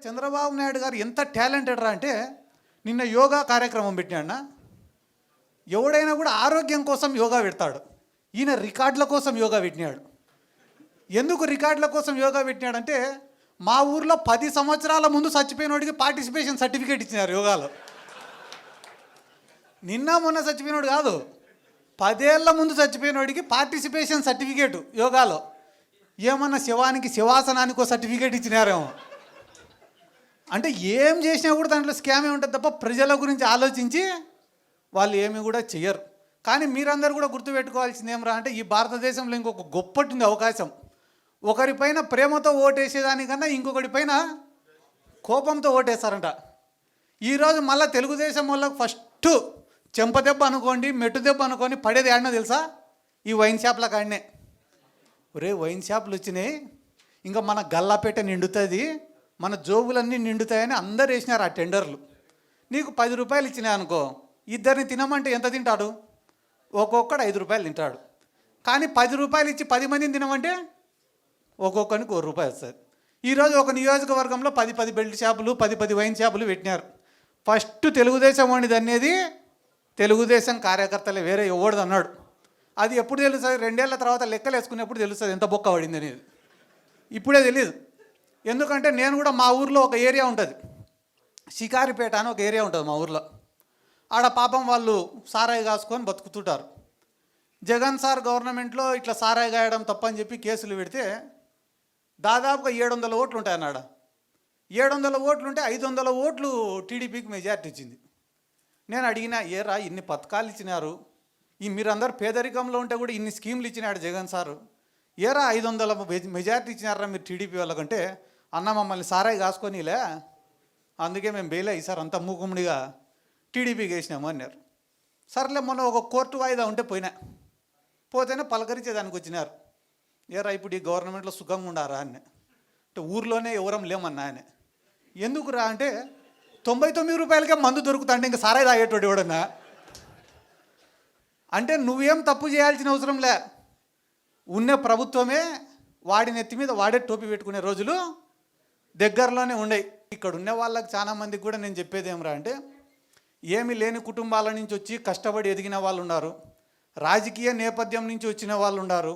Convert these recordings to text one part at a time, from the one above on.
చంద్రబాబు నాయుడు గారు ఎంత టాలెంటెడ్ రా అంటే నిన్న యోగా కార్యక్రమం పెట్టినాడు. ఎవడైనా కూడా ఆరోగ్యం కోసం యోగా పెడతాడు. ఈయన రికార్డుల కోసం యోగా పెట్టినాడు. ఎందుకు రికార్డుల కోసం యోగా పెట్టినాడంటే మా ఊర్లో 10 సంవత్సరాల ముందు చచ్చిపోయినోడికి పార్టిసిపేషన్ సర్టిఫికేట్ ఇచ్చినారు యోగాలో. నిన్న మొన్న చచ్చిపోయినోడు కాదు, 10 ఏళ్ల ముందు చచ్చిపోయినోడికి పార్టిసిపేషన్ సర్టిఫికేట్ యోగాలో. ఏమన్నా శివానికి శివాసనానికి ఒక సర్టిఫికేట్ ఇచ్చినారేమో. అంటే ఏం చేసినా కూడా దాంట్లో స్కామే ఉంటుంది తప్ప ప్రజల గురించి ఆలోచించి వాళ్ళు ఏమి కూడా చెయ్యరు. కానీ మీరందరూ కూడా గుర్తుపెట్టుకోవాల్సింది ఏమరా అంటే ఈ భారతదేశంలో ఇంకొక గొప్పటి అవకాశం. ఒకరిపైన ప్రేమతో ఓటేసేదానికన్నా ఇంకొకటి పైన కోపంతో ఓటేస్తారంట. ఈరోజు మళ్ళీ తెలుగుదేశం వాళ్ళకి ఫస్ట్ చెంపదెబ్బ అనుకోండి, మెట్టు దెబ్బ అనుకోండి పడేది ఆడినా తెలుసా? ఈ వైన్ షాప్ల కాడనే. ఒరే వైన్ షాపులు వచ్చినాయి, ఇంకా మన గల్లాపేట నిండుతుంది, మన జోబులన్నీ నిండుతాయని అందరు వేసినారు ఆ టెండర్లు. నీకు 10 రూపాయలు ఇచ్చినాయి అనుకో, ఇద్దరిని తినమంటే ఎంత తింటాడు? ఒక్కొక్కడు 5 రూపాయలు తింటాడు. కానీ 10 రూపాయలు ఇచ్చి 10 మందిని తినమంటే ఒక్కొక్కరికి 1 రూపాయి వస్తుంది. ఈరోజు ఒక నియోజకవర్గంలో 10 బెల్ట్ షాపులు, 10 వైన్ షాపులు పెట్టినారు. ఫస్ట్ తెలుగుదేశం వాడిది అనేది తెలుగుదేశం కార్యకర్తలే, వేరే ఎవడిది అన్నాడు. అది ఎప్పుడు తెలుస్తుంది? 2 ఏళ్ల తర్వాత లెక్కలు వేసుకునేప్పుడు తెలుస్తుంది ఎంత బొక్క పడింది అనేది. ఇప్పుడే తెలియదు. ఎందుకంటే నేను కూడా మా ఊర్లో ఒక ఏరియా ఉంటుంది, షికారిపేట అని ఒక ఏరియా ఉంటుంది మా ఊర్లో. ఆడ పాపం వాళ్ళు సారాయి కాసుకొని బతుకుతుంటారు. జగన్ సార్ గవర్నమెంట్లో ఇట్లా సారాయి గాయడం తప్పని చెప్పి కేసులు పెడితే దాదాపుగా 700 ఓట్లు ఉంటాయి అన్నాడు. 700 ఓట్లు ఉంటే 500 ఓట్లు టీడీపీకి మెజార్టీ ఇచ్చింది. నేను అడిగినా, ఏరా ఇన్ని పథకాలు ఇచ్చినారు, ఈ మీరందరూ పేదరికంలో ఉంటే కూడా ఇన్ని స్కీమ్లు ఇచ్చినాడు జగన్ సారు, ఏరా 500 మెజార్టీ ఇచ్చినారా మీరు టీడీపీ వాళ్ళకంటే, అన్న మమ్మల్ని సారాయి కాసుకొనిలే, అందుకే మేము బెయిల్ ఈసారి అంతా మూకుమ్మడిగా టీడీపీకి వేసినాము అన్నారు. సర్లే మొన్న ఒక కోర్టు వాయిదా ఉంటే పోతేనే పలకరించేదానికి వచ్చినారు. ఏరా ఇప్పుడు ఈ గవర్నమెంట్లో సుఖంగా ఉండారా అని. అంటే ఊర్లోనే ఎవరం లేమన్నా అని. ఎందుకు రా అంటే 99 రూపాయలకే మందు దొరుకుతా అంటే ఇంకా సారాయి తాగేటోడు ఎవడన్నా. అంటే నువ్వేం తప్పు చేయాల్సిన అవసరం లే, ఉన్న ప్రభుత్వమే వాడి నెత్తి మీద వాడే టోపీ పెట్టుకునే రోజులు దగ్గరలోనే ఉన్నాయి. ఇక్కడ ఉన్న వాళ్ళకి చాలా మందికి కూడా నేను చెప్పేది ఏమరా అంటే, ఏమీ లేని కుటుంబాల నుంచి వచ్చి కష్టపడి ఎదిగిన వాళ్ళు ఉన్నారు, రాజకీయ నేపథ్యం నుంచి వచ్చిన వాళ్ళు ఉన్నారు,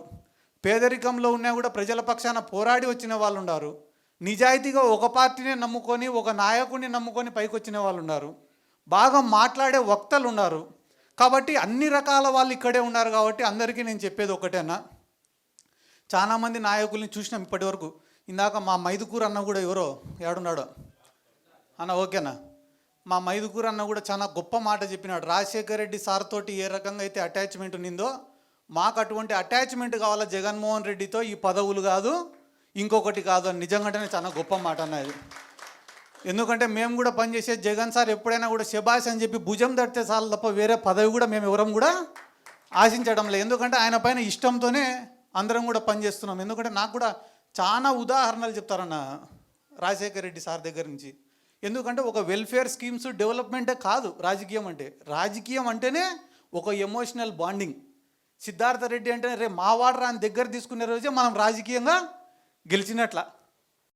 పేదరికంలో ఉన్నా కూడా ప్రజల పక్షాన పోరాడి వచ్చిన వాళ్ళు ఉన్నారు, నిజాయితీగా ఒక పార్టీనే నమ్ముకొని ఒక నాయకుడిని నమ్ముకొని పైకి వచ్చిన వాళ్ళు ఉన్నారు, బాగా మాట్లాడే వక్తలు ఉన్నారు. కాబట్టి అన్ని రకాల వాళ్ళు ఇక్కడే ఉన్నారు. కాబట్టి అందరికీ నేను చెప్పేది ఒకటేనా, చాలామంది నాయకుల్ని చూసినాం ఇప్పటివరకు. ఇందాక మా మైదుకూరు అన్న కూడా ఎవరో ఏడున్నాడో అన్న, ఓకేనా, మా మైదుకూరు అన్న కూడా చాలా గొప్ప మాట చెప్పినాడు. రాజశేఖర్ రెడ్డి సార్ తోటి ఏ రకంగా అయితే అటాచ్మెంట్ ఉన్నిందో మాకు అటువంటి అటాచ్మెంట్ కావాలా జగన్మోహన్ రెడ్డితో, ఈ పదవులు కాదు ఇంకొకటి కాదు అని. నిజంగానే చాలా గొప్ప మాట అన్నది. ఎందుకంటే మేము కూడా పనిచేసే జగన్ సార్ ఎప్పుడైనా కూడా శబాష్ అని చెప్పి భుజం తడితే చాలు తప్ప వేరే పదవి కూడా మేము ఎవరం కూడా ఆశించడం లేదు. ఎందుకంటే ఆయన పైన ఇష్టంతోనే అందరం కూడా పనిచేస్తున్నాం. ఎందుకంటే నాకు కూడా చాలా ఉదాహరణలు చెప్తారన్న రాజశేఖర్ రెడ్డి సార్ దగ్గర నుంచి. ఎందుకంటే ఒక వెల్ఫేర్ స్కీమ్స్ డెవలప్మెంటే కాదు రాజకీయం అంటే. రాజకీయం అంటేనే ఒక ఎమోషనల్ బాండింగ్. సిద్ధార్థ రెడ్డి అంటే రే మావాడరా అని దగ్గర తీసుకునే రోజే మనం రాజకీయంగా గెలిచినట్ల.